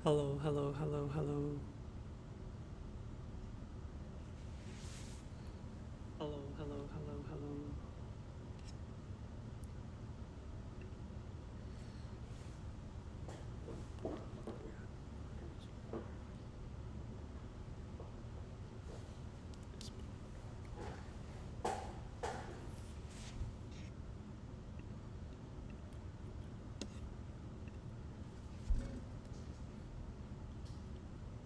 Hello, hello, hello, hello. Hello, hello, hello, hello.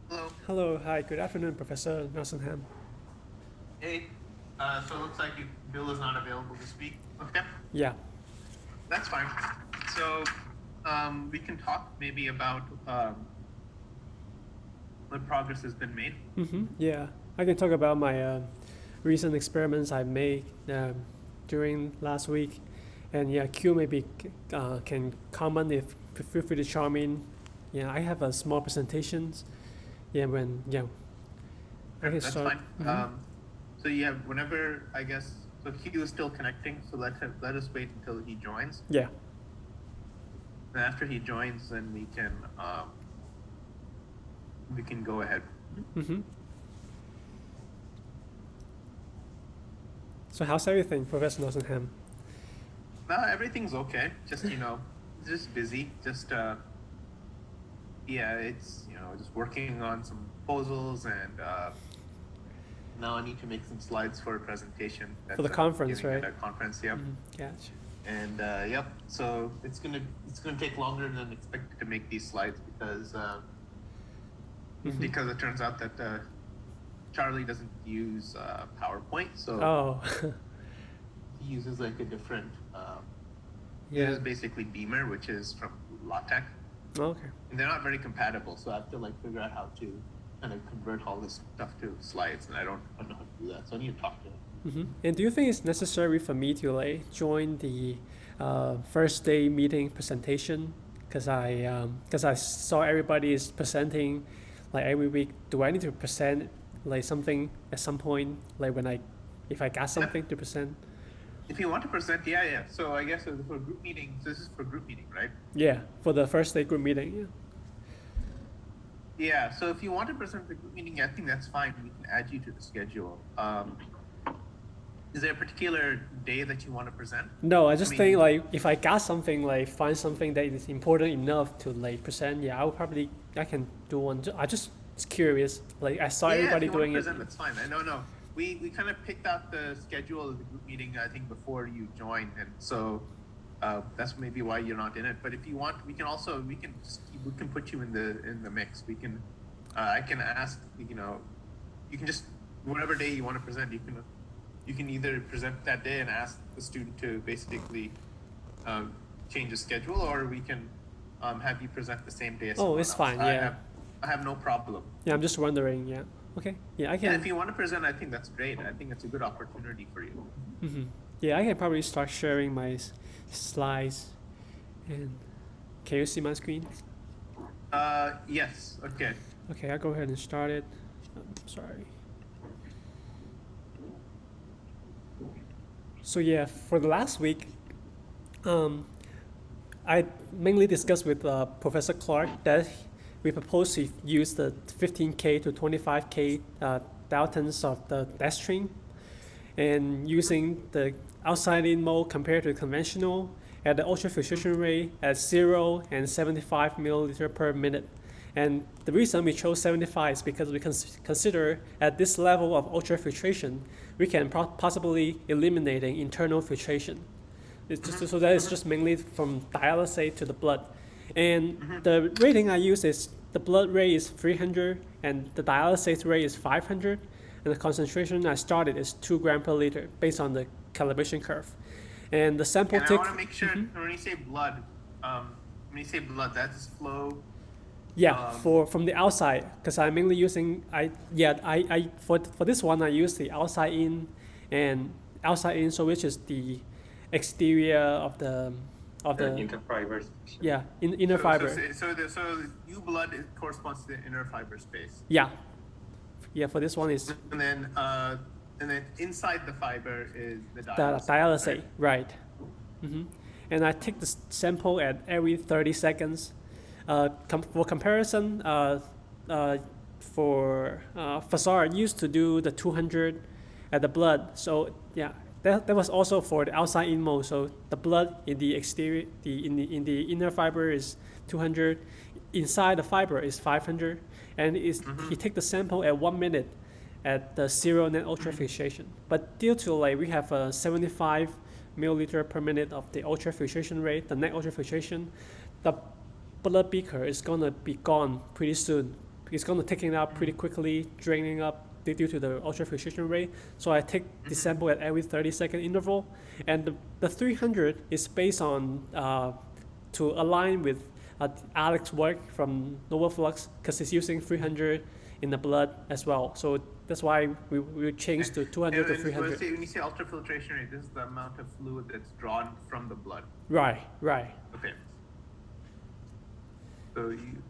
Hello. Hello, hi, good afternoon, Professor Nelsonham. Hey. So it looks like Bill is not available to speak. Okay, Yeah. that's fine. So we can talk maybe about what progress has been made. Yeah. I can talk about my recent experiments I made during last week. And yeah, Q maybe can comment if feel free to chime in. Yeah, I have a small presentations. Yeah, I Sure, can that's start. fine. So yeah, whenever I guess so, Hugh is still connecting. So let us wait until he joins. Yeah. And after he joins, then we can go ahead. So how's everything, Professor Nelsonham? Everything's okay. Just just busy. Just yeah, it's just working on some proposals, and now I need to make some slides for a presentation For the that I'm conference, giving right? at a conference. Yep. Gotcha. And yep. So it's gonna take longer than expected to make these slides because it turns out that Charlie doesn't use PowerPoint, so Oh, he uses like a different. He yeah. uses basically Beamer, which is from LaTeX. Okay. And they're not very compatible, so I have to like figure out how to kind of convert all this stuff to slides, and I don't know how to do that, so I need to talk to him. And do you think it's necessary for me to like join the first day meeting presentation? Because I saw everybody is presenting like every week. Do I need to present like something at some point, like if I got something to present? If you want to present, yeah. So I guess for group meetings, this is for group meeting, right? Yeah, for the first day group meeting. Yeah. So if you want to present the group meeting, I think that's fine. We can add you to the schedule. Is there a particular day that you want to present? No, I just think like if I got something like find something that is important enough to like present, yeah, I can do one. I just was curious. Like I saw Yeah, if everybody you want to doing it. present, that's fine. No. We kind of picked out the schedule of the group meeting, I think, before you joined, and so that's maybe why you're not in it. But if you want, we can put you in the mix. I can ask, you can just whatever day you want to present, you can either present that day and ask the student to basically change the schedule, or we can have you present the same day as someone It's else. fine. Yeah. I have no problem. Yeah, I'm just wondering. Yeah. Okay. Yeah, I Yeah, can. if you want to present, I think that's great. I think it's a good opportunity for you. Yeah, I can probably start sharing my slides. And can you see my screen? Yes. Okay. Okay, I'll go ahead and start it. Sorry. So yeah, for the last week, um, I mainly discussed with Professor Clark that we propose to use the 15K to 25K Daltons of the dash stream, and using the outside-in mode compared to conventional at the ultrafiltration rate at 0 and 75 milliliter per minute. And the reason we chose 75 is because we consider at this level of ultrafiltration, we can possibly eliminating internal filtration. So that is just mainly from dialysate to the blood. And the rating I use is the blood rate is 300 and the dialysate rate is 500. And the concentration I started is 2 grams per liter based on the calibration curve. And the sample And I tick. want to make sure when you say blood, that's flow. Yeah, from the outside, because I'm mainly using I for this one I use the outside in and outside in, so which is the exterior of the interfiber. inner fiber. So U blood corresponds to the inner fiber space. Yeah, for this one is And then inside the fiber is the the dialysate. dialysate, right? And I take the sample at every 30 seconds For comparison, for Fasar used to do the 200 at the blood. So yeah, that was also for the outside in mode. So the blood in the exterior, in the inner fiber is 200, inside the fiber is 500, and he take the sample at 1 minute at the 0 net ultrafiltration. But due to like we have a 75 milliliter per minute of the ultrafiltration rate, the net ultrafiltration, the blood beaker is gonna be gone pretty soon. It's gonna take it out pretty quickly, draining up due to the ultrafiltration rate. So I take the sample at every 30-second interval, and the 300 is based on to align with Alex's work from NovaFlux, because he's using 300 in the blood as well. So that's why we changed to 200 to 300. When you say ultrafiltration rate, this is the amount of fluid that's drawn from the blood. Right. Okay. So you.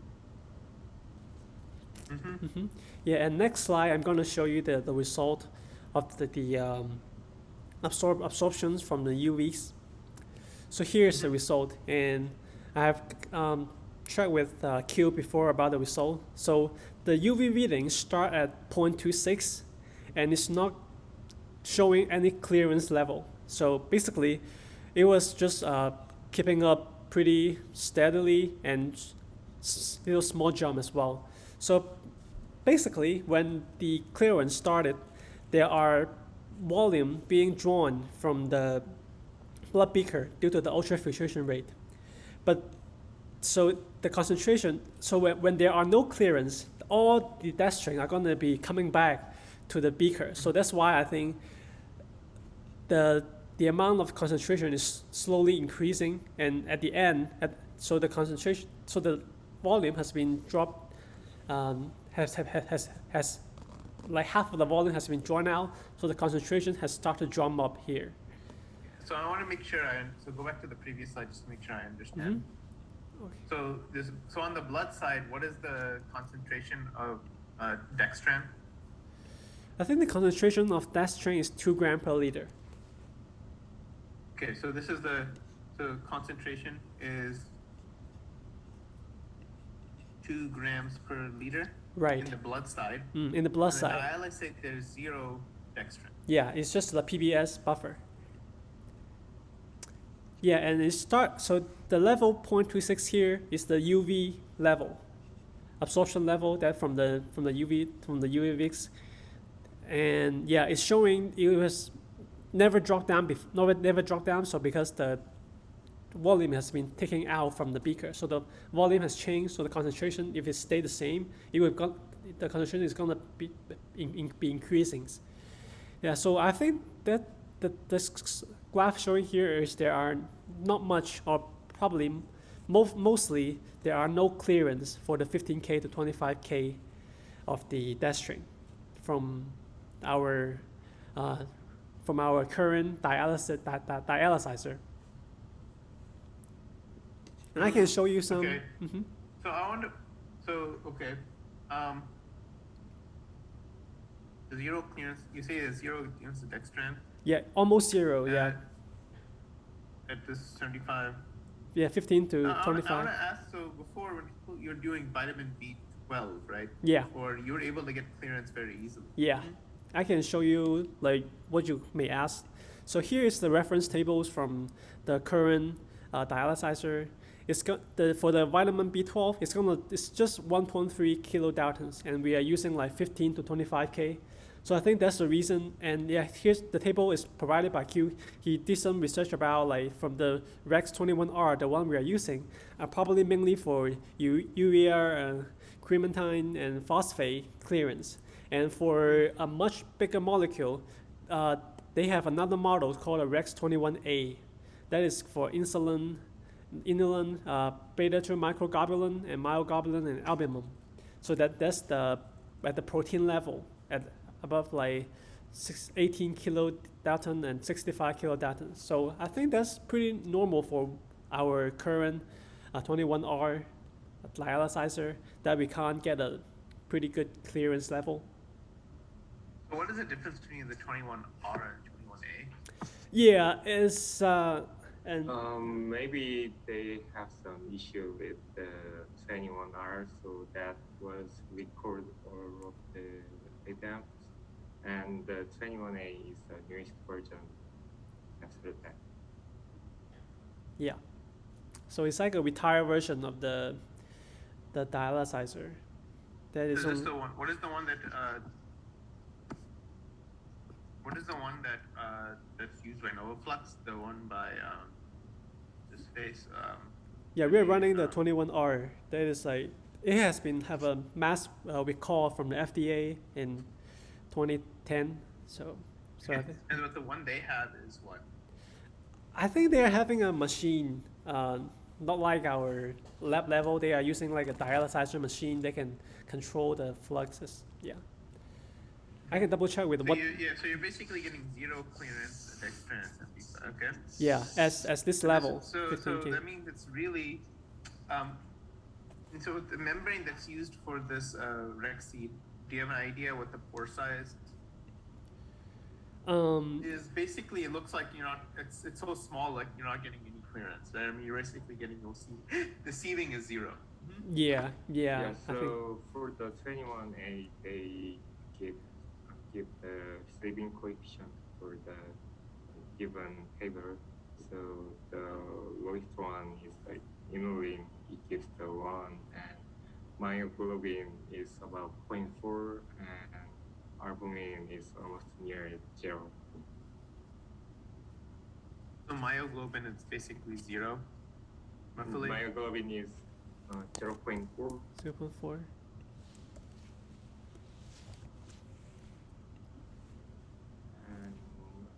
Yeah, and next slide, I'm going to show you the result of the absorptions from the UVs. So here's the result, and I have checked with Q before about the result. So the UV readings start at 0.26, and it's not showing any clearance level. So basically, it was just keeping up pretty steadily and little small jump as well. So basically, when the clearance started, there are volume being drawn from the blood beaker due to the ultrafiltration rate. But so the concentration, so when there are no clearance, all the dextrin are going to be coming back to the beaker. So that's why I think the amount of concentration is slowly increasing, and at the end, so the concentration, so the volume has been dropped. Has like half of the volume has been drawn out, so the concentration has started to jump up here. So I want to make sure so go back to the previous slide just to make sure I understand. Okay. So on the blood side, what is the concentration of dextran? I think the concentration of dextran is 2 grams per liter. Okay, so this is the concentration is 2 grams per liter. Right. In the blood side. In the blood side. In the dialysate, there's 0 dextran. Yeah, it's just the PBS buffer. Yeah, and so the level 0.26 here is the UV level, absorption level that from the UV-VIX, and yeah, it's showing it was never dropped down. So because the volume has been taken out from the beaker, so the volume has changed. So the concentration, if it stayed the same, the concentration is gonna be increasing. Yeah, so I think that this graph showing here is there are not much, or probably mostly there are no clearance for the 15K to 25K of the dextrin from our current dialyzer. And I can show you some. Okay. So I want to. So okay. Zero clearance. You say there's 0 clearance of dextran. Yeah, almost 0. Yeah. At this 75. Yeah, 15 to 25. I want to ask. So before, when you're doing vitamin B12, right? Yeah. Or you were able to get clearance very easily. Yeah, I can show you like what you may ask. So here is the reference tables from the current dialyzer. For the vitamin B12, it's just 1.3 kilodaltons, and we are using like 15 to 25K. So I think that's the reason. And yeah, here's the table is provided by Q. He did some research about like from the Rex 21R, the one we are using, probably mainly for urea, creatine, and phosphate clearance. And for a much bigger molecule, they have another model called a Rex 21A. That is for inulin, beta-2 microglobulin, and myoglobulin, and albumin. So that's at the protein level at above like 18 kilodalton and 65 kilodalton. So I think that's pretty normal for our current 21R dialyzer, that we can't get a pretty good clearance level. So what is the difference between the 21R and 21A? Yeah, it's maybe they have some issue with the 21R, so that was record all of the attempts. And the 21A is the newest version after that. Yeah. So it's like a retired version of the dialyzer. That is So is this only, the one? What is the one that? What is the one that that's used by Novaflux? The one by this face. yeah, we are running the 21R. That is like it has been have a mass recall from the FDA in 2010. So I think And what the one they have is what? they are having a machine, not like our lab level. They are using like a dialyzer machine. They can control the fluxes. Yeah, I can double check with So what. so you're basically getting zero clearance at experience. Okay. Yeah, as this level, So 15K. that means it's really, and so the membrane that's used for this Rexseed, do you have an idea what the pore size is? Basically, it looks like you're not. It's so small, like you're not getting any clearance. Right? I mean, you're basically getting no sieving. The sieving is 0. Yeah. Yeah, I think so for the 21A, they give the saving coefficient for the given table. So the lowest one is like inulin, it gives the 1, and myoglobin is about 0.4, and albumin is almost near 0. So myoglobin is basically 0. Roughly. Myoglobin is 0.4. 0.4. And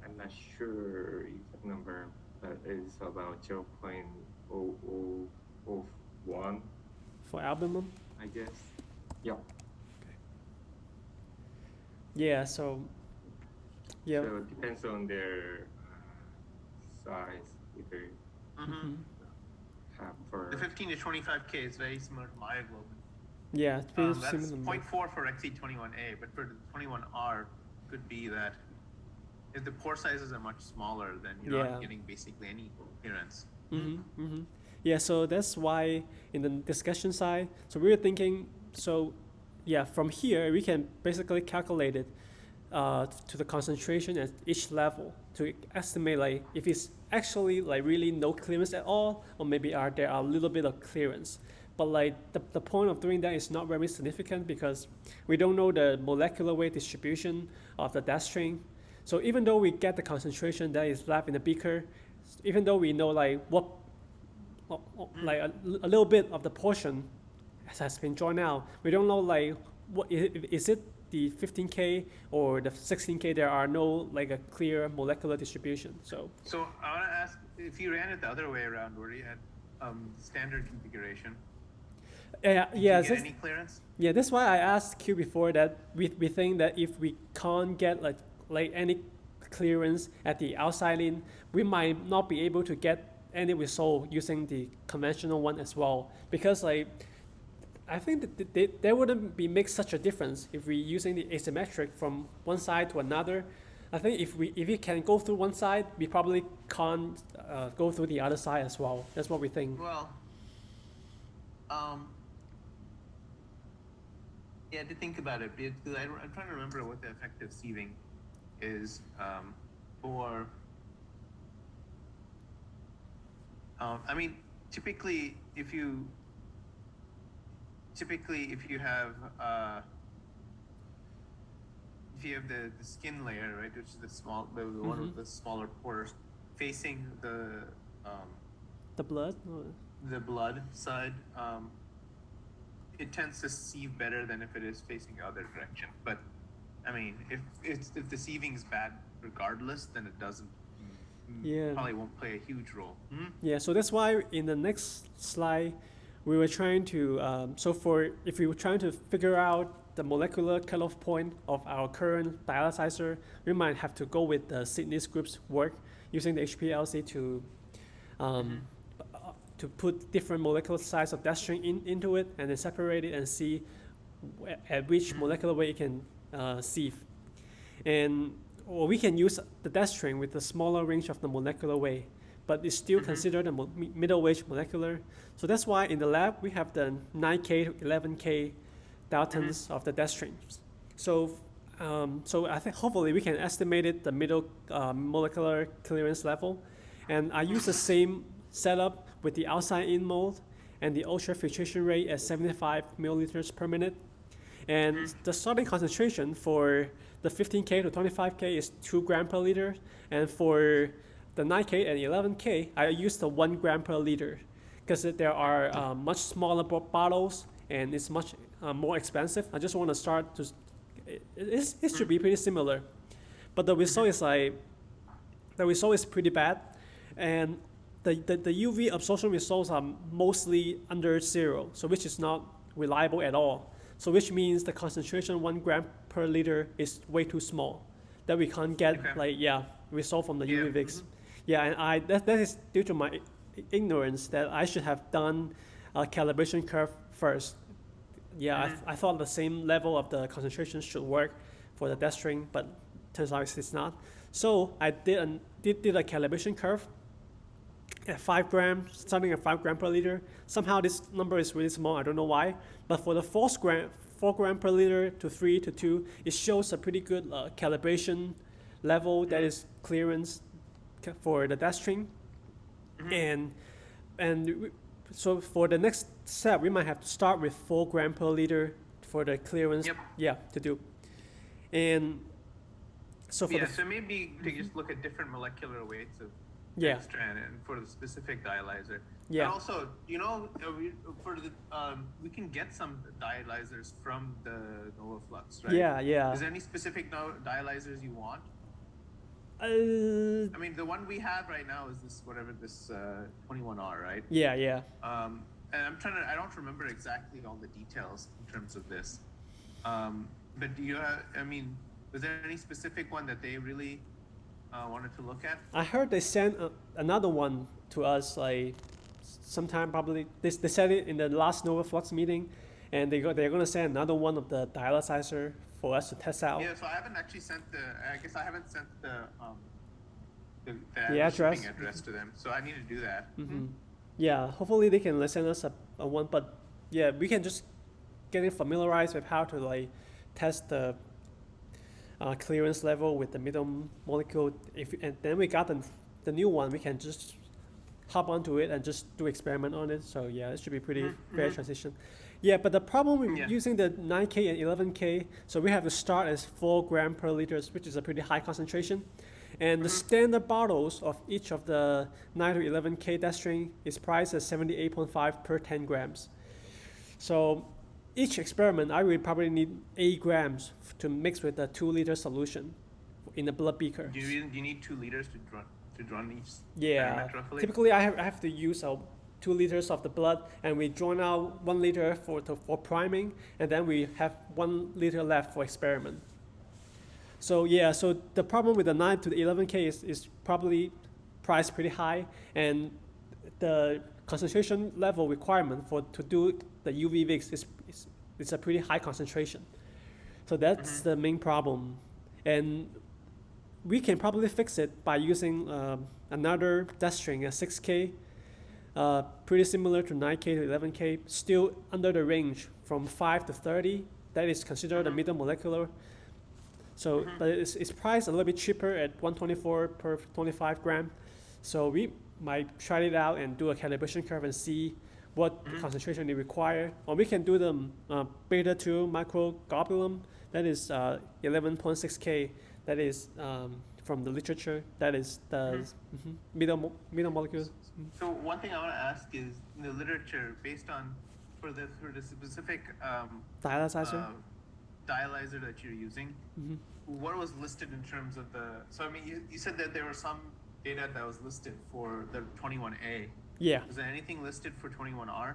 I'm not sure exact number, but it's about 0.0001, For albumin. I guess. Yeah. Yeah. So. Yeah. So it depends on their size, either half or. The 15 to 25K is very similar to myoglobin. Yeah, it's pretty That's similar. 0.4 for XC21A, but for the 21R, could be that if the pore sizes are much smaller, then you're not getting basically any clearance. Yeah, so that's why in the discussion side, so we were thinking, so yeah, from here we can basically calculate it to the concentration at each level to estimate like if it's actually like really no clearance at all, or maybe there are a little bit of clearance. But like the point of doing that is not very significant because we don't know the molecular weight distribution of the death string. So even though we get the concentration that is left in the beaker, even though we know like what like a little bit of the portion has been drawn out, we don't know like what is it the 15K or the 16K. There are no like a clear molecular distribution. So I want to ask if you ran it the other way around, where you had standard configuration. Yeah, Did you get any clearance? Yeah, that's why I asked Q before that we think that if we can't get like any clearance at the outside in, we might not be able to get any result using the conventional one as well, because like I think that there wouldn't be make such a difference if we're using the asymmetric from one side to another. I think if we can go through one side, we probably can't go through the other side as well. That's what we think. Well, yeah, to think about it, because I'm trying to remember what the effective sieving is for. I mean, typically, if you have the skin layer, right, which is the one with the smaller pores facing the blood, the blood side, it tends to sieve better than if it is facing the other direction. But I mean, if the sieving is bad regardless, then it doesn't. Probably won't play a huge role. Yeah, so that's why in the next slide we were trying to if we were trying to figure out the molecular cutoff point of our current dialyzer, we might have to go with the Sydney's group's work using the HPLC to put different molecular size of death string into it and then separate it and see at which molecular weight it can sieve. Or we can use the death string with the smaller range of the molecular weight. but it's still considered a middle range molecular. So that's why in the lab we have the 9K to 11K daltons of the death streams. So so I think hopefully we can estimate it, the middle molecular clearance level. And I use the same setup with the outside in mode and the ultrafiltration rate at 75 milliliters per minute. And the starting concentration for the 15K to 25K is 2 gram per liter. And for the 9K and 11K, I use the 1 gram per liter because there are much smaller bottles and it's much more expensive. I just want to start to, it should be pretty similar. But the result is pretty bad. And the UV absorption results are mostly under 0, so which is not reliable at all. So which means the concentration 1 gram per liter is way too small, that we can't get result from the UV VIX. Yeah, and that is due to my ignorance that I should have done a calibration curve first. Yeah, I thought the same level of the concentration should work for the death string, but turns out it's not. So I did a calibration curve at 5 grams, starting at 5 grams per liter. Somehow this number is really small, I don't know why. But for the 4 gram per liter to 3 to 2, it shows a pretty good calibration level that is clearance for the death string. So for the next step, we might have to start with 4 gram per liter for the clearance. To do. And so for so maybe to just look at different molecular weights of strand and for the specific dialyzer. Yeah. And also, we can get some dialyzers from the NovaFlux, right? Yeah. Is there any specific dialyzers you want? I mean, the one we have right now is this 21R, right? Yeah. And I don't remember exactly all the details in terms of this. But do you have, was there any specific one that they really wanted to look at? I heard they sent another one to us like sometime probably, they said it in the last NovaFlux meeting, and they're going to send another one of the dialyzer for us to test out. Yeah, so I haven't actually sent I haven't sent the address. shipping address to them, so I need to do that. Yeah, hopefully they can send us a one, but yeah, we can just get it familiarized with how to like test the clearance level with the middle molecule. And then we got the new one, we can just hop onto it and just do experiment on it. So yeah, it should be pretty fair transition. Yeah, but the problem with using the 9K and 11K, so we have to start as 4 gram per liter, which is a pretty high concentration. And the standard bottles of each of the 9 to 11K death string is priced at 78.5 per 10 grams. So each experiment, I will probably need 8 grams to mix with a 2-liter solution in a blood beaker. Do you need 2 liters to run each? Yeah, typically I have to use 2 liters of the blood, and we drawn out 1 liter for priming, and then we have 1 liter left for experiment. So yeah, so the problem with the 9 to the 11K is probably priced pretty high, and the concentration level requirement to do the UV VIX is a pretty high concentration. So that's the main problem. And we can probably fix it by using another death string at 6K, pretty similar to 9K to 11K, still under the range from 5 to 30. That is considered a middle molecular. So, but it's priced a little bit cheaper at 124 per 25 gram. So we might try it out and do a calibration curve and see what concentration they require. Or we can do the beta 2 microglobulin, that is 11.6K. That is from the literature. That is the middle molecule. So one thing I want to ask is, in the literature, based on for the specific dialyzer that you're using, what was listed in terms of the? So I mean, you said that there was some data that was listed for the 21A. Yeah. Is there anything listed for 21R?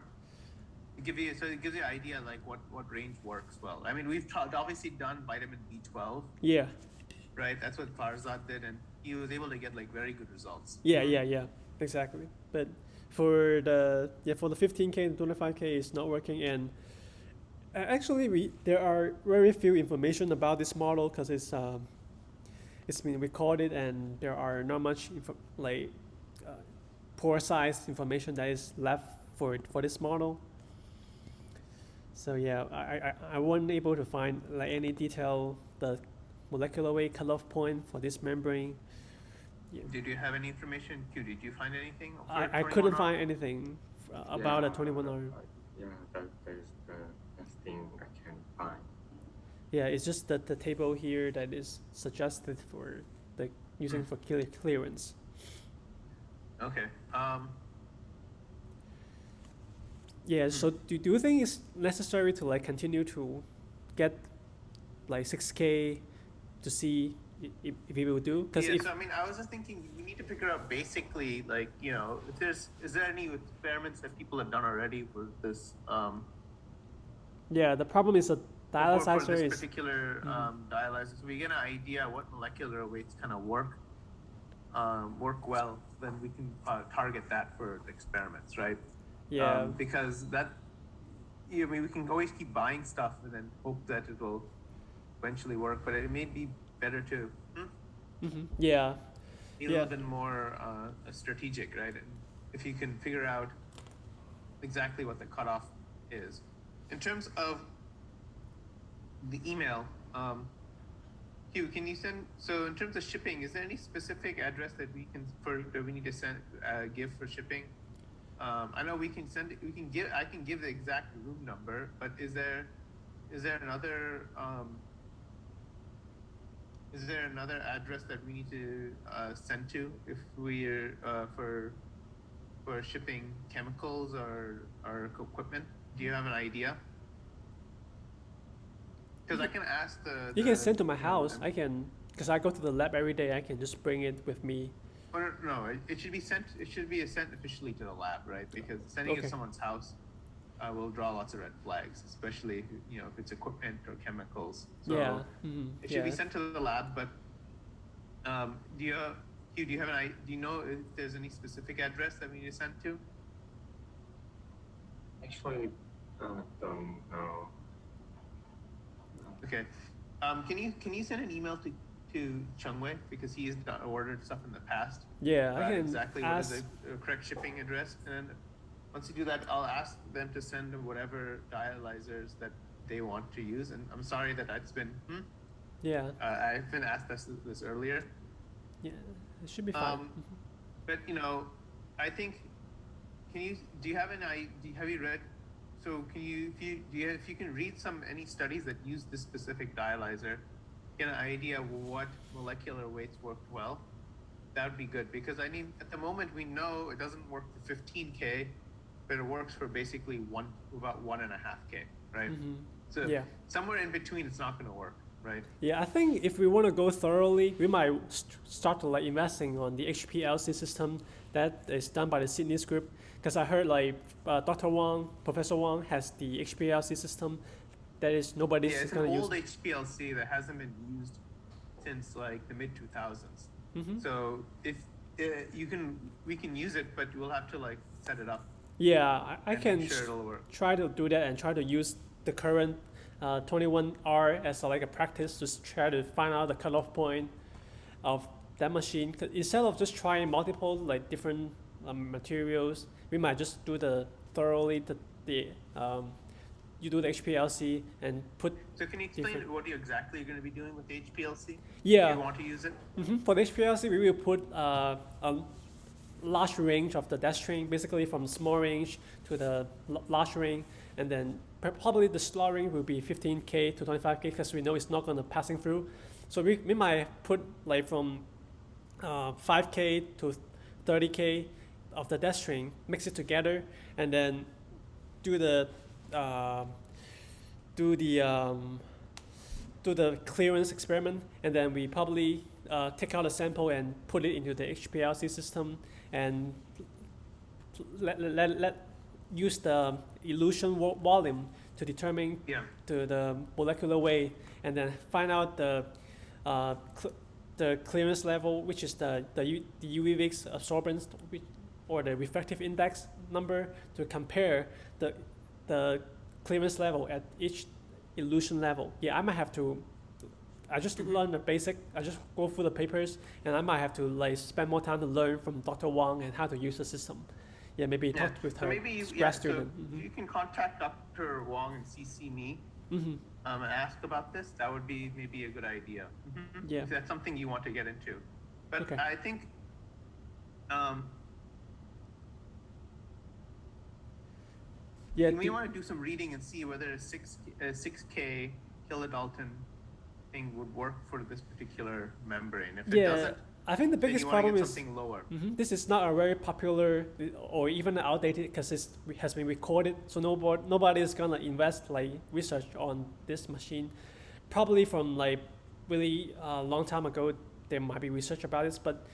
It gives you an idea like what range works well. I mean, we've obviously done vitamin B12. Yeah. Right. That's what Farzad did, and he was able to get like very good results. Yeah. Exactly. But for the 15K and 25K, it's not working. And actually, there are very few information about this model because it's been recorded, and there are not much pore size information that is left for this model. So yeah, I wasn't able to find like any detail the molecular weight cutoff point for this membrane. Yeah. Did you have any information? Q, did you find anything? For I couldn't 21R? find anything about a 21R. Yeah, that is the best thing I can find. Yeah, it's just that the table here that is suggested for the using for clearance. Okay. Yeah, so do you think it's necessary to like continue to get like 6K to see if it will do? Because Yeah, so I mean, I was just thinking we need to figure out basically like, you know, if is there any experiments that people have done already with this yeah, the problem is a for dialyzer this is particular dialysis. We get an idea what molecular weights kind of work well, then we can target that for the experiments, right? yeah. Because that, I mean, we can always keep buying stuff and then hope that it will eventually work, but it may be better to Yeah. be a little bit more strategic, right? And if you can figure out exactly what the cutoff is. In terms of the email, Hugh, can you send? So in terms of shipping, is there any specific address that we need to send give for shipping? I know we can send it. I can give the exact room number, but is there another address that we need to send to if we're for shipping chemicals or equipment? Do you have an idea? Because I can ask You can send to my house. I can, because I go to the lab every day. I can just bring it with me. Or no, it should be sent. It should be sent officially to the lab, right? Because sending it to someone's house will draw lots of red flags, especially if it's equipment or chemicals. So Yeah. it should be sent to the lab. But do you have do you know if there's any specific address that we need to send to? Actually, don't know. Okay. Can you send an email to Chungwei, because he's ordered stuff in the past? Yeah, I can exactly ask. what is the correct shipping address, and then once you do that, I'll ask them to send whatever dialyzers that they want to use. And I'm sorry that that's been Yeah. I've been asked this earlier. Yeah, it should be fine. But I think have you read? So if you can read any studies that use this specific dialyzer, get an idea what molecular weights worked well, that would be good. Because I mean, at the moment we know it doesn't work for 15K, but it works for basically about 1.5K, right? So somewhere in between, it's not going to work, right? Yeah, I think if we want to go thoroughly, we might start to like investing on the HPLC system that is done by the Sydney's group. Because I heard like Dr. Wang, Professor Wang has the HPLC system that is nobody's it's going to use. Old HPLC that hasn't been used since like the mid 2000s. So if we can use it, but we'll have to like set it up. Yeah, I can make sure it'll work. try to do that and try to use the current 21R as like a practice to try to find out the cutoff point of that machine. 'Cause instead of just trying multiple like different materials, we might just do you do the HPLC and put. So can you explain what exactly you're going to be doing with the HPLC? Yeah. Do you want to use it? For the HPLC, we will put a large range of the dash string, basically from small range to the large range, and then probably the slow range will be 15K to 25K because we know it's not going to passing through. So we might put like from 5K to 30K of the dash string, mix it together, and then do the clearance experiment, and then we probably take out a sample and put it into the HPLC system and use the elution volume to determine the molecular weight, and then find out the clearance level, which is the UV-Vix absorbance or the refractive index number, to compare the clearance level at each elution level. Yeah, I might have to I just learn the basic. I just go through the papers, and I might have to like spend more time to learn from Dr. Wang and how to use the system. Yeah, maybe Yeah. talk with So her maybe grad so student. you can contact Dr. Wong and CC me Mm-hmm. and ask about this. That would be maybe a good idea. Yeah. If that's something you want to get into. But Okay. I think Yeah. you may want to do some reading and see whether a 6K kilodalton thing would work for this particular membrane. If it doesn't, I think the then biggest you want to problem get is something lower. this is not a very popular or even outdated because it has been recorded, so nobody is gonna invest like research on this machine. Probably from like really long time ago, there might be research about this, but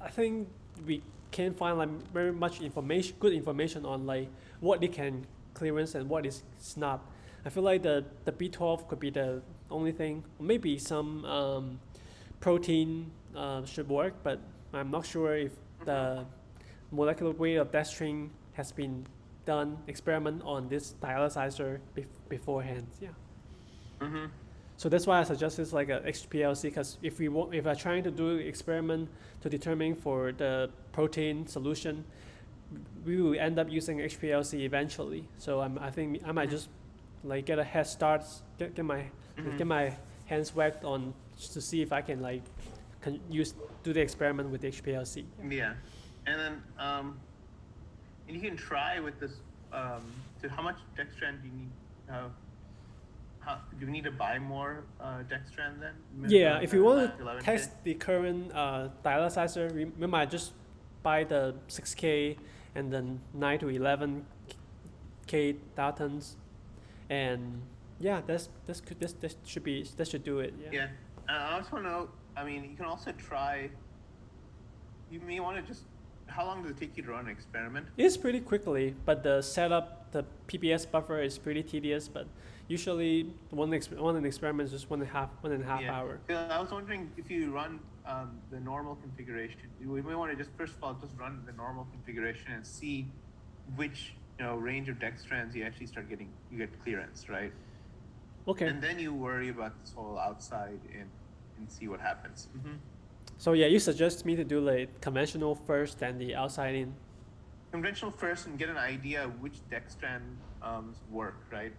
I think we can't find like very much good information on like what it can clearance and what is not. I feel like the B12 could be the only thing. Maybe some protein should work, but I'm not sure if the molecular weight of dextrin has been done experiment on this dialyzer beforehand. Yeah. Mm-hmm. So that's why I suggest it's like a HPLC, because if we're trying to do experiment to determine for the protein solution, we will end up using HPLC eventually. So I think I might just like get a head start, get my hands wet on to see if I can like do the experiment with the HPLC. Yeah, and then and you can try with this. So how much dextran do you need? Do you need to buy more dextran then? Yeah, if you want to 11K? test the current dialyzer, we might just buy the 6K and then 9 to 11K daltons, and yeah, that should do it. Yeah. Yeah, I also know. I mean, you can also try. You may want to just. How long does it take you to run an experiment? It's pretty quickly, but the setup, the PBS buffer is pretty tedious. But usually, one experiment is just one and a half hour. Yeah, I was wondering if you run the normal configuration. We may want to just first of all just run the normal configuration and see which range of dextrans you actually you get clearance, right? Okay. And then you worry about this whole outside and see what happens. So yeah, you suggest me to do like conventional first and the outside in. Conventional first and get an idea of which dextran work, right?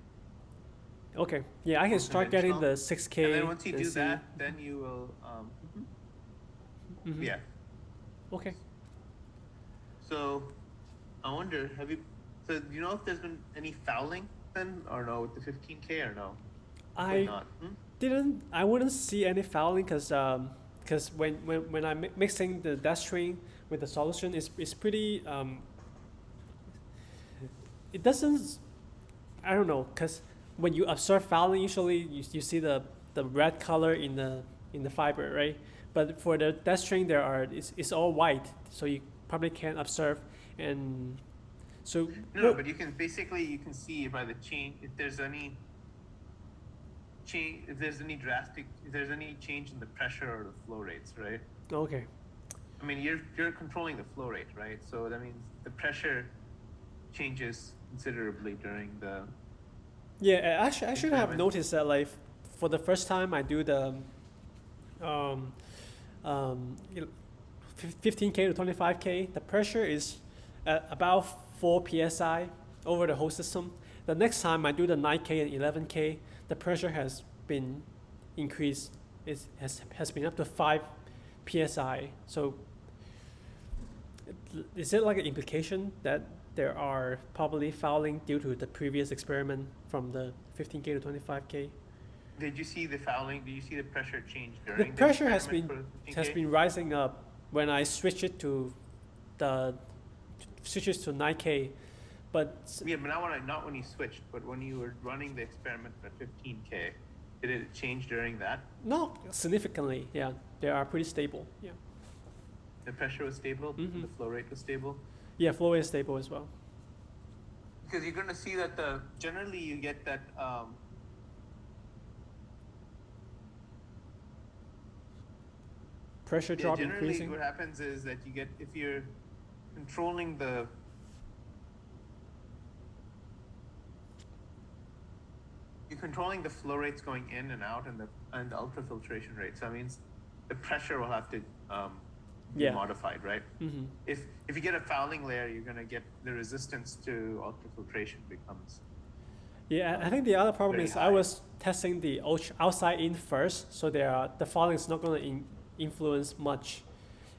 Okay. Yeah, I can start getting the 6K. And then once you do that, then you will. Yeah. Okay. So, I wonder, so do you know if there's been any fouling then, or no, with the 15K or no? I wouldn't see any fouling because when I'm mixing the dextrin with the solution, it's pretty it doesn't, I don't know, because when you observe fouling, usually you see the red color in the fiber, right? But for the dextrin, it's all white, so you probably can't observe. And so but you can see by the change if there's any change, if there's any change in the pressure or the flow rates, right? Okay. I mean, you're controlling the flow rate, right? So that means the pressure changes considerably during the. Yeah, actually, I should have noticed that like for the first time I do the 15K to 25K, the pressure is at about 4 psi over the whole system. The next time I do the 9K and 11K, the pressure has been increased. It has been up to 5 psi. So is it like an implication that there are probably fouling due to the previous experiment from the 15K to 25K? Did you see the fouling? Did you see the pressure change during the pressure the has been rising up when I switch it to 9K, but not when you switched, but when you were running the experiment at 15K, did it change during that? No, significantly. Yeah, they are pretty stable. Yeah. The pressure was stable. And the flow rate was stable. Yeah, flow rate is stable as well. Because you're going to see that generally you get that. Pressure drop generally increasing. What happens is that you get, if you're controlling the. you're controlling the flow rates going in and out and the ultrafiltration rate. So that means the pressure will have to be Yeah. modified, right? Mm-hmm. If you get a fouling layer, you're gonna get the resistance to ultrafiltration becomes. Yeah, I think the other problem Very is I high. was testing the outside in first, so the fouling is not going to influence much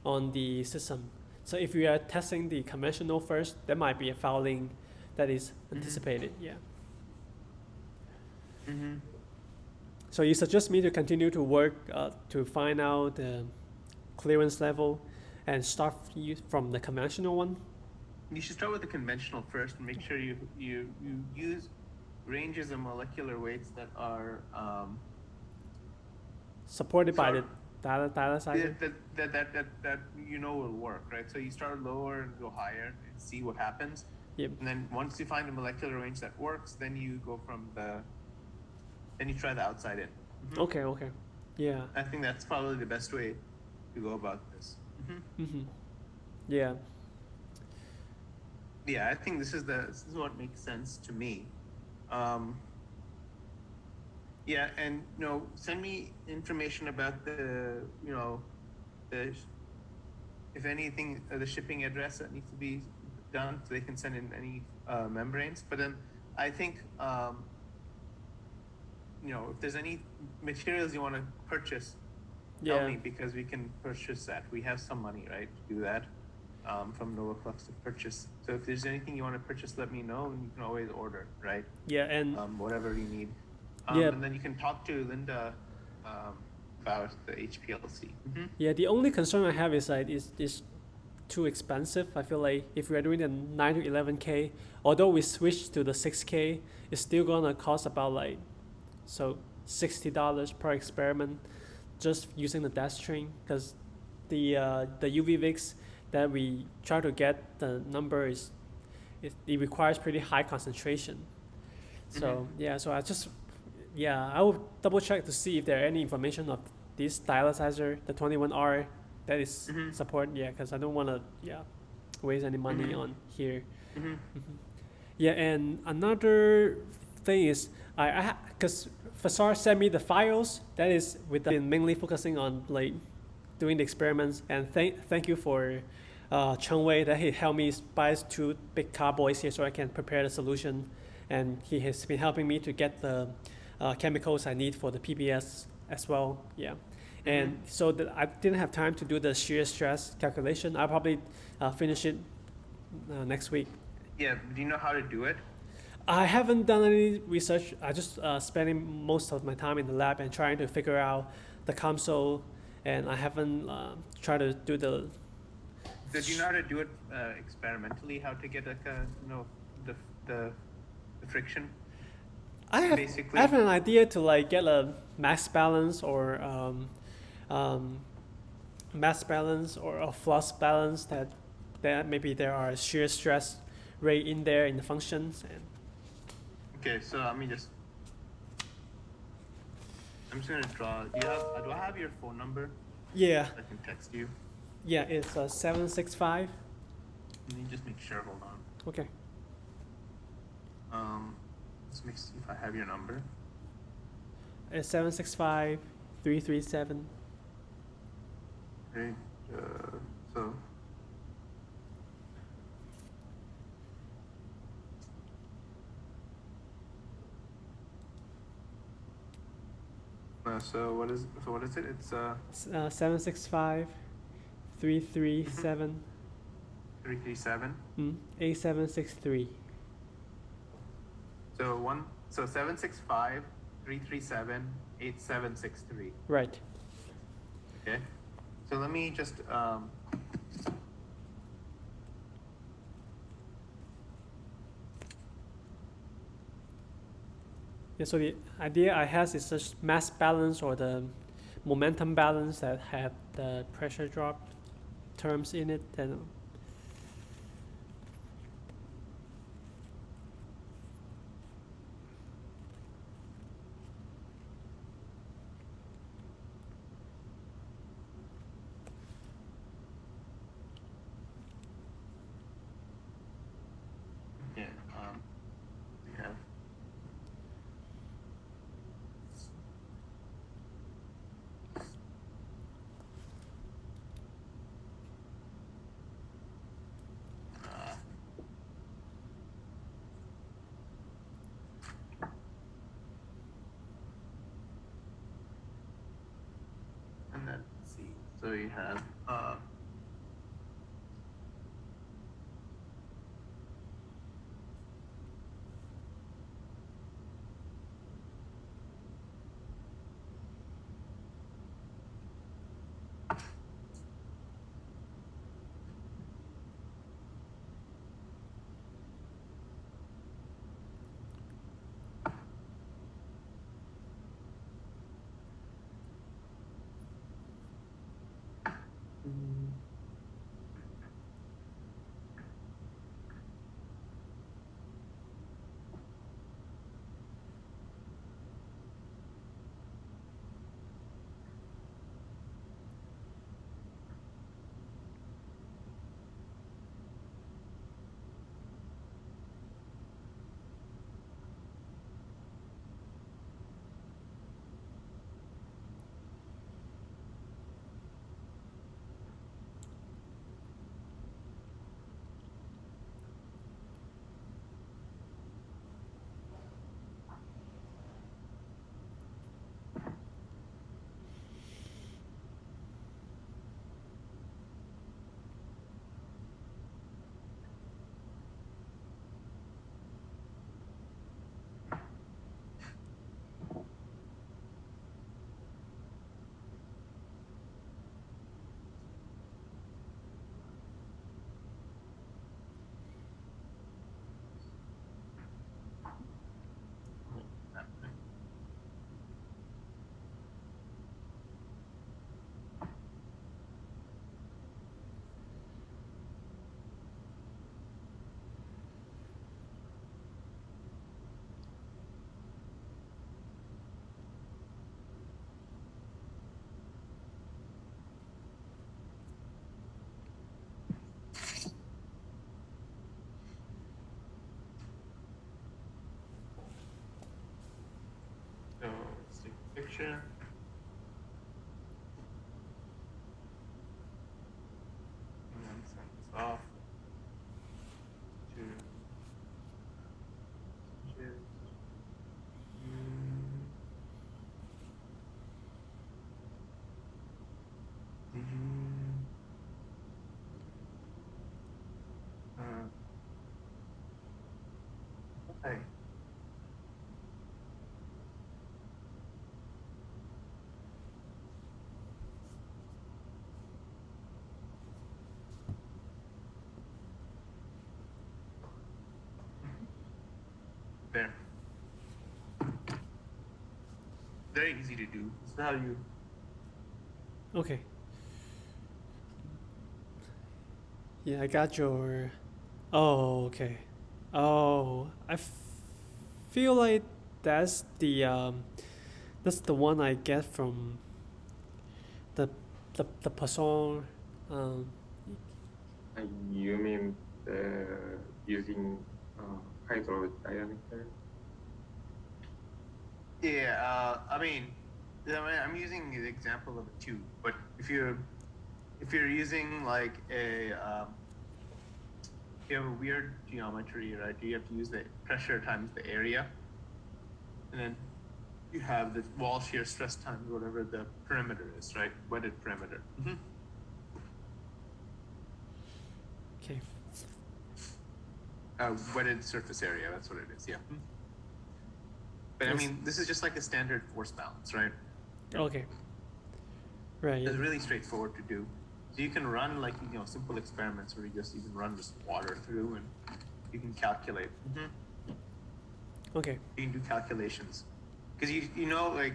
on the system. So if we are testing the conventional first, there might be a fouling that is anticipated. Yeah. Mm-hmm. So you suggest me to continue to work to find out the clearance level and start from the conventional one? You should start with the conventional first and make sure you use ranges of molecular weights that are Supported by the sort dialyzer? that will work, right? So you start lower and go higher and see what happens. Yep. And then once you find a molecular range that works, then you go then you try the outside in. Mm-hmm. Okay. Yeah. I think that's probably the best way to go about this. Mm-hmm. Mm-hmm. Yeah. Yeah, I think this is what makes sense to me. Yeah, and send me information about the if anything, the shipping address that needs to be done, so they can send in any membranes. But then I think if there's any materials you want to purchase, tell me, because we can purchase that. We have some money, right, to do that from NovaFlux to purchase. So if there's anything you want to purchase, let me know, and you can always order, right? Yeah, and whatever you need. And then you can talk to Linda about the HPLC. Mm-hmm. Yeah, the only concern I have is that it's too expensive. I feel like if we are doing the 9 to 11K, although we switch to the 6K, it's still gonna cost about $60 per experiment just using the dash string, because the UV VIX that we try to get, the number it requires pretty high concentration. So I will double check to see if there are any information of this dialyzer, the 21R, that is support. Yeah, because I don't want to waste any money on here. Mm-hmm. Yeah, and another thing is because Fasar sent me the files that is mainly focusing on doing the experiments, and thank you for Cheng Wei that he helped me buy 2 big carboys here so I can prepare the solution, and he has been helping me to get the chemicals I need for the PBS as well. Yeah. And so that I didn't have time to do the shear stress calculation. I'll probably finish it next week. Yeah, do you know how to do it? I haven't done any research. I just spending most of my time in the lab and trying to figure out the console, and I haven't tried to do the. So do you know how to do it experimentally? How to get the friction? I have an idea to get a mass balance or mass balance or a flux balance that maybe there are shear stress rate in there in the functions. And okay, so I'm just gonna draw. Do I have your phone number? Yeah. I can text you. Yeah, it's 765. Let me just make sure. Hold on. Okay. Let's see if I have your number. It's 765 337. Okay. So. So what is it? It's 765 337 337. 8763. So 765 337 8763. Right. Okay. So let me just Yeah, so the idea I have is just mass balance or the momentum balance that had the pressure drop terms in it. And we have So you have so let's take a picture. And then send this off to okay. There. Very easy to do. This is how you. Okay. Yeah, I got your. Oh, okay. Oh, feel like that's the one I get from the the Poisson. Um, You mean using hydrodiameter? Yeah, I'm using the example of a tube, but if you're using like you have a weird geometry, right? You have to use the pressure times the area, and then you have the wall shear stress times whatever the perimeter is, right? Wetted perimeter. okay. Wetted surface area. That's what it is. Yeah. But I Yes. mean, this is just like a standard force balance, right? Okay. Right. It's Yeah. really straightforward to do. So you can run like simple experiments where you just even run just water through and you can calculate. Okay. You can do calculations because you know like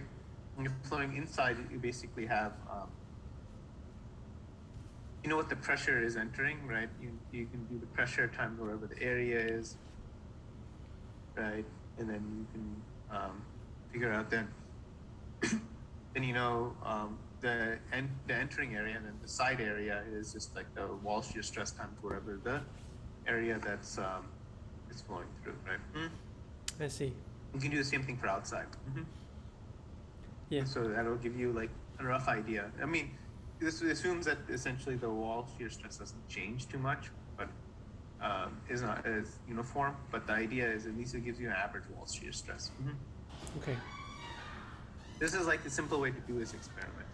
when you're flowing inside, you basically have you know what the pressure is entering, right? You can do the pressure times whatever the area is, right? And then you can figure out then the entering area, and then the side area is just like the wall shear stress times whatever the area that's is flowing through, right? I see. You can do the same thing for outside. Yeah. So that'll give you like a rough idea. I mean, this assumes that essentially the wall shear stress doesn't change too much, but is not as uniform. But the idea is at least it gives you an average wall shear stress. Okay. This is like the simple way to do this experiment.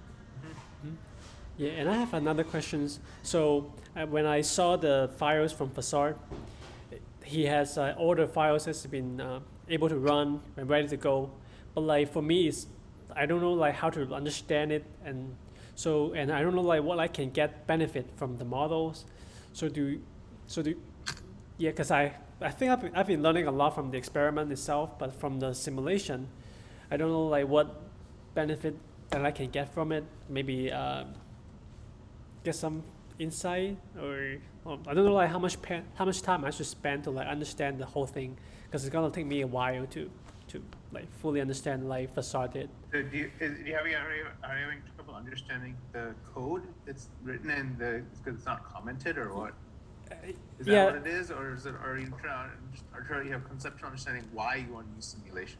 Yeah, and I have another question. So when I saw the files from Facade, he has all the files has been able to run and ready to go. But like for me, it's I don't know like how to understand it, and so and I don't know like what I can get benefit from the models. So do so do yeah, because I think I've been learning a lot from the experiment itself, but from the simulation, I don't know like what benefit that I can get from it. Maybe get some insight, or I don't know like how much time I should spend to like understand the whole thing, because it's gonna take me a while to like fully understand like Facade did. So are you having trouble understanding the code that's written in the because it's not commented or what? Is that Yeah, what it is, or is it? Are you trying to have conceptual understanding why you want to use simulation?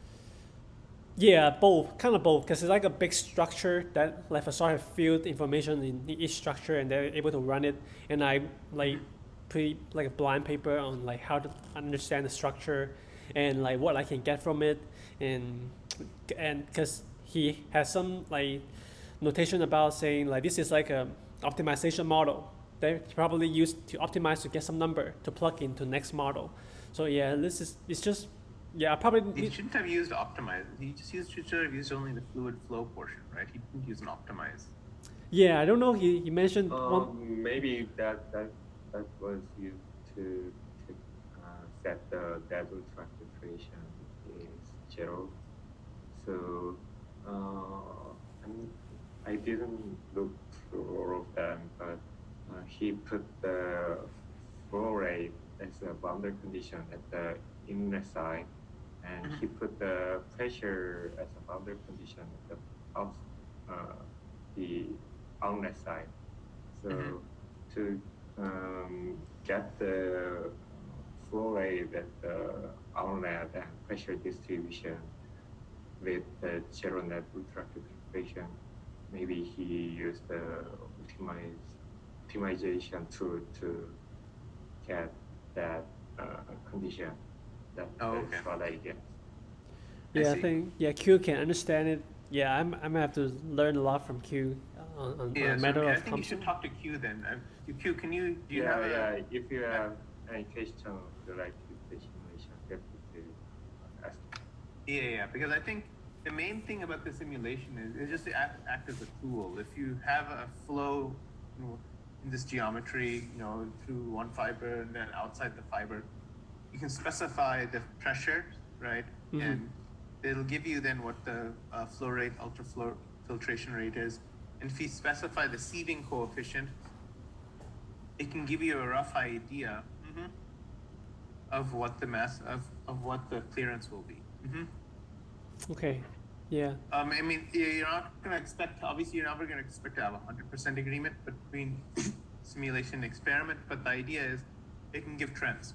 yeah, both, kind of both, because it's like a big structure that like Facade have filled information in each structure, and they're able to run it, and I like pretty like a blind paper on like how to understand the structure and like what I can get from it, and because he has some like notation about saying like this is like a optimization model they probably used to optimize to get some number to plug into next model. So yeah, this is it's just yeah I probably He shouldn't have used optimize. Should have used only the fluid flow portion, right? He didn't use an optimize. yeah I don't know he mentioned one. Maybe that was used to set the dead ultra filtration is 0. So I didn't look through all of them, but he put the flow rate as a boundary condition at the inlet side, and he put the pressure as a boundary condition at the outlet side. So to get the flow rate at the outlet and pressure distribution with the zero net ultrafiltration, maybe he used the optimization tool to get that condition. That's what I guess. Yeah, I think yeah Q can understand it. Yeah, I'm gonna have to learn a lot from Q on a matter I of think you should talk to Q then. Q, can you? Do you have if you have any question related to the simulation, feel free to ask. Yeah, because I think the main thing about the simulation is just to act as a tool. If you have a flow in this geometry, through one fiber and then outside the fiber, you can specify the pressure, right? And it'll give you then what the flow rate, ultraflow filtration rate is. And if you specify the sieving coefficient, it can give you a rough idea of what the mass of what the clearance will be. Okay. Yeah. I mean, you're not going to expect. Obviously, you're never going to expect to have 100% agreement between simulation and experiment. But the idea is, it can give trends.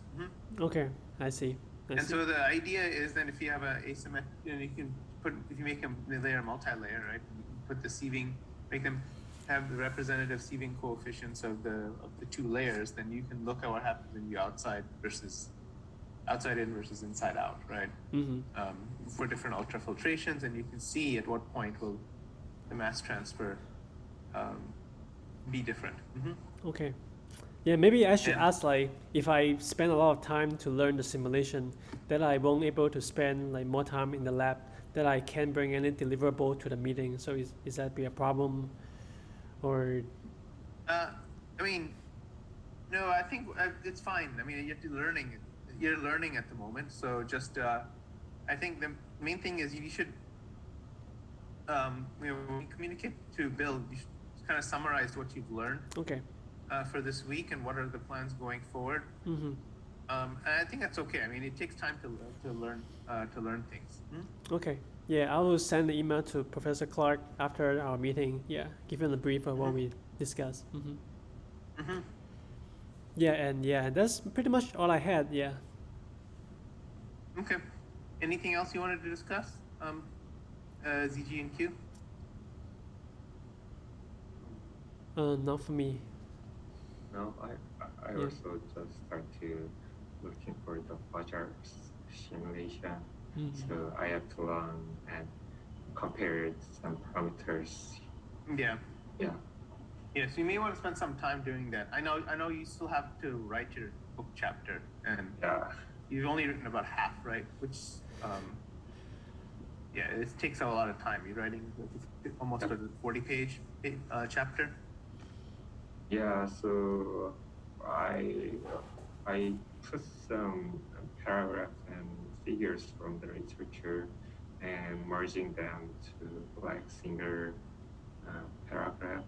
Okay, I see. So the idea is then if you have a asymmetric, you can put if you make a layer multi-layer, right? You can put the sieving, make them have the representative sieving coefficients of the two layers. Then you can look at what happens when you outside in versus inside out, right? For different ultrafiltrations, and you can see at what point will the mass transfer be different. Okay. Yeah, maybe I should ask like if I spend a lot of time to learn the simulation, that I won't able to spend like more time in the lab, that I can't bring any deliverable to the meeting. So is that be a problem, or? I mean, no, I think it's fine. I mean, you're learning at the moment, so just I think the main thing is you should when you communicate to Bill, you should kind of summarize what you've learned. Okay. For this week and what are the plans going forward. And I think that's okay. I mean, it takes time to learn things. Okay. Yeah, I will send the email to Professor Clark after our meeting. Yeah, give him a brief of what we discussed. Yeah, and that's pretty much all I had. Yeah. Okay. Anything else you wanted to discuss? ZG and Q? Not for me. No, I also just start to looking for the budget simulation. So I have to learn and compare some parameters. Yeah. Yes, you may want to spend some time doing that. I know you still have to write your book chapter, and Yeah. you've only written about half, right? Which, yeah, it takes a lot of time. You're writing almost a 40-page chapter. Yeah, so I put some paragraphs and figures from the literature and merging them to like single paragraph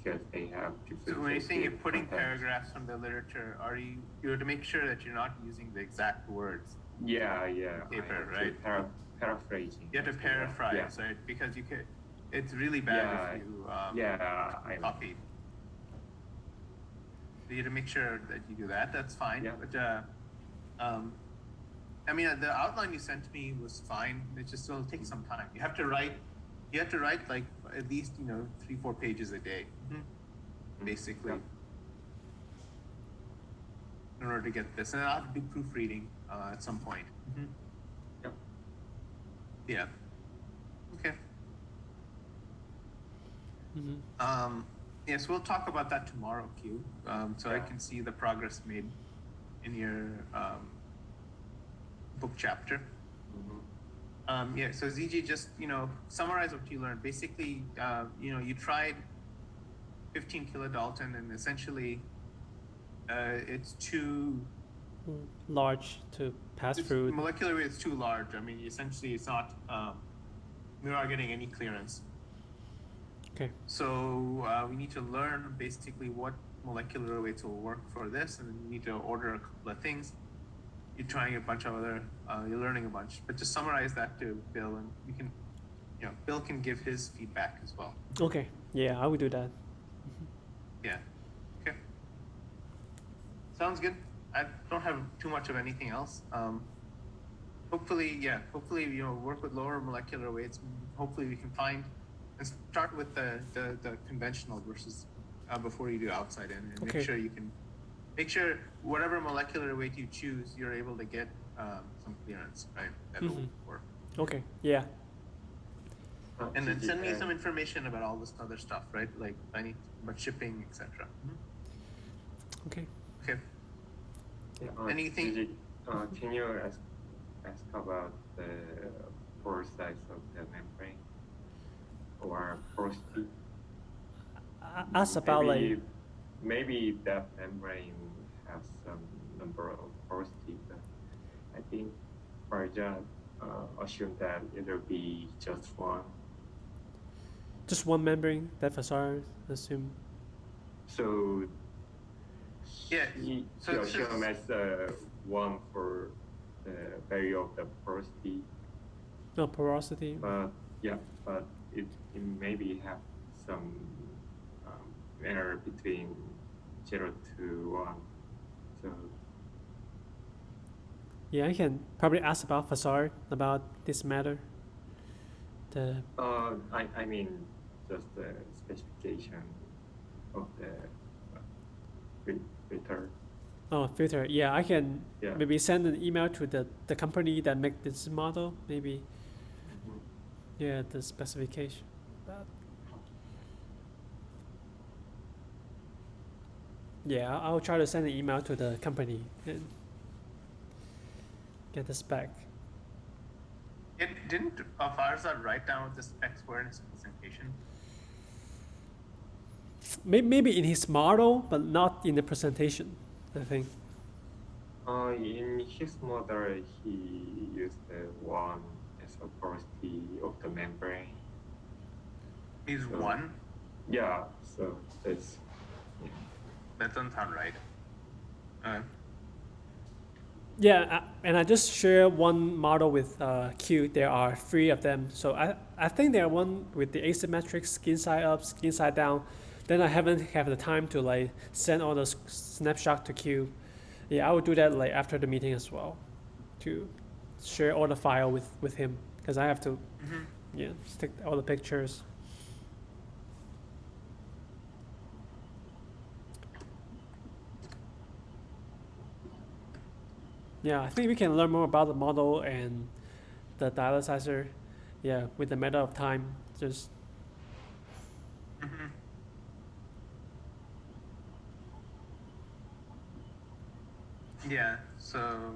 because they have So when you're saying you're differentiated putting content. paragraphs from the literature, you have to make sure that you're not using the exact words. Yeah, Paper, I have right? to paraphrasing. You have to paraphrase, right? Because it's really bad if you copy. So you have to make sure that you do that. That's fine. Yeah. But I mean, the outline you sent me was fine. It just will take some time. You have to write like at least 3-4 pages a day, basically, Yeah. in order to get this. And I'll have to do proofreading at some point. Yeah. Yeah. Okay. Yes, we'll talk about that tomorrow, Q. So I can see the progress made in your book chapter. Yeah. So ZG, just summarize what you learned. Basically, you tried 15 kilodalton, and essentially, it's too Large to pass through. Molecular weight is too large. I mean, essentially, it's not. We're not getting any clearance. Okay. So we need to learn basically what molecular weights will work for this, and then you need to order a couple of things. You're trying a bunch of other. You're learning a bunch, but just summarize that to Bill, and we can, Bill can give his feedback as well. Okay. Yeah, I will do that. Yeah. Okay. Sounds good. I don't have too much of anything else. Hopefully, work with lower molecular weights. Hopefully, we can find and start with the conventional versus before you do outside in, and Okay. make sure whatever molecular weight you choose, you're able to get some clearance, right? That'll work. Okay. Yeah. And then send me some information about all this other stuff, right? Like about shipping, etc. Okay. Okay. Yeah, Anything? Gigi, can you ask about the pore size of the membrane or porosity? Ask about maybe that membrane has some number of porosity, but I think Farjan assumed that it'll be just one. just one membrane that facade assume. So Yeah. he assumed as one for the value of the porosity. No porosity. But it maybe have some error between 0 to 1. So Yeah, I can probably ask about facade about this matter. I mean just the specification of the filter. Oh, filter. Yeah, I can Yeah. maybe send an email to the company that make this model. Maybe. Yeah, the specification. Yeah, I'll try to send an email to the company and get the spec. Didn't Farzad write down what the specs were in his presentation? Maybe in his model, but not in the presentation, I think. In his model, he used the 1 as a porosity of the membrane. He's 1? Yeah, so that's... That doesn't sound right. Yeah, and I just share one model with Q. There are 3 of them. So I think there are one with the asymmetric skin side up, skin side down. Then I haven't have the time to send all the snapshot to Q. Yeah, I will do that after the meeting as well, to share all the file with him, because I have to stick all the pictures. Yeah, I think we can learn more about the model and the dialyzer. Yeah, with the matter of time, just. Yeah. So.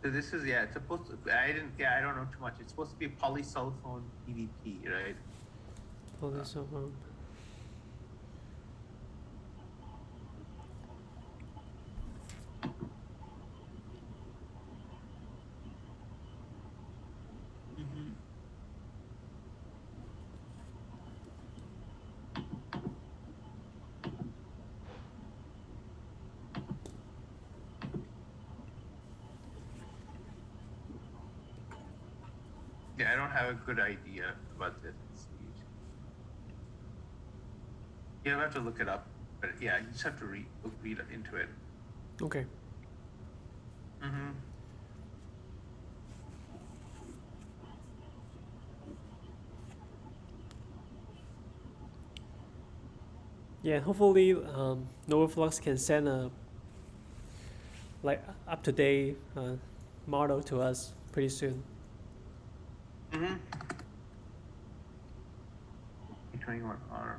So this is, yeah, it's supposed to, I don't know too much. It's supposed to be polysulfone PVP, right? Polysulfone. Yeah, I don't have a good idea about this. You have to look it up, but yeah, you just have to read into it. Okay. Yeah, hopefully NovaFlux can send a up-to-date model to us pretty soon. 21R.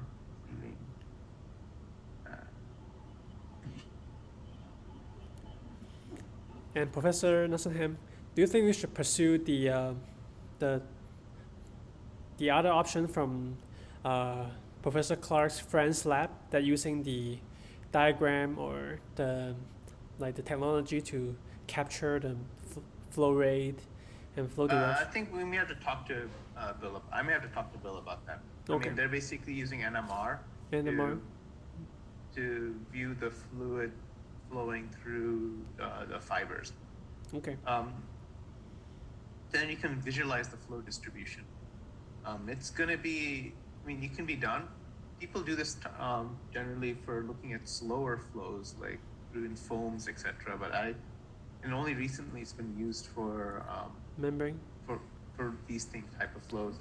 And Professor Nottingham, do you think we should pursue the the other option from Professor Clark's friend's lab, that using the diagram or the technology to capture the flow rate and flow direction? I think we may have to talk to Bill. I may have to talk to Bill about that. Okay. I mean, they're basically using NMR, NMR. to view the fluid flowing through the fibers. Okay. Then you can visualize the flow distribution. It's going to be, I mean, it can be done. People do this generally for looking at slower flows, like in foams, etc. But and only recently it's been used for membrane, for these type of flows.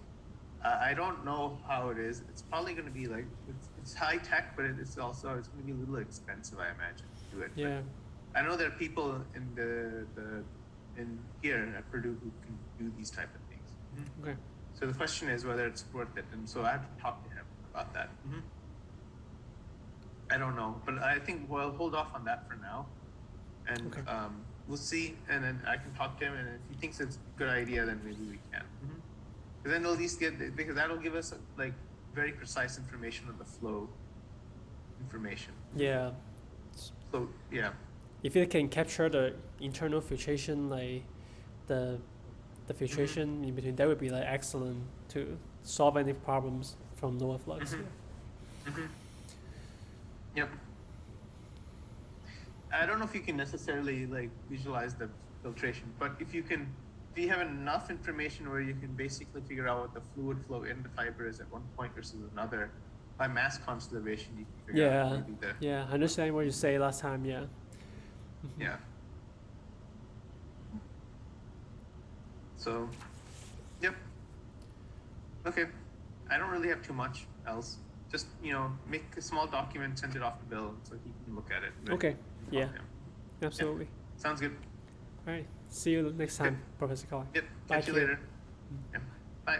I don't know how it is. It's probably going to be like, it's high tech, but it's going to be a little expensive, I imagine, to do it. yeah. But I know there are people in here at Purdue who can do these type of things. Okay. So the question is whether it's worth it, and so I have to talk to him about that. I don't know, but I think we'll hold off on that for now, and Okay. We'll see, and then I can talk to him, and if he thinks it's a good idea, then maybe we can. Because then at least because that'll give us like very precise information on the flow information. Yeah. So yeah. If it can capture the internal filtration, like the filtration in between, that would be like excellent to solve any problems from NovaFlux. Yep. I don't know if you can necessarily like visualize the filtration, but if you have enough information where you can basically figure out what the fluid flow in the fiber is at one point versus another, by mass conservation, you can figure out maybe Yeah, I understand what you say last time. Yeah. Yeah. So, yep. Okay. I don't really have too much else. Just, make a small document, send it off to Bill so he can look at it. Right? Okay. Yeah. Absolutely. Yeah. Sounds good. All right. See you next time, Professor Clark. Yep. Bye, Catch you Kate. later. Yeah. Bye.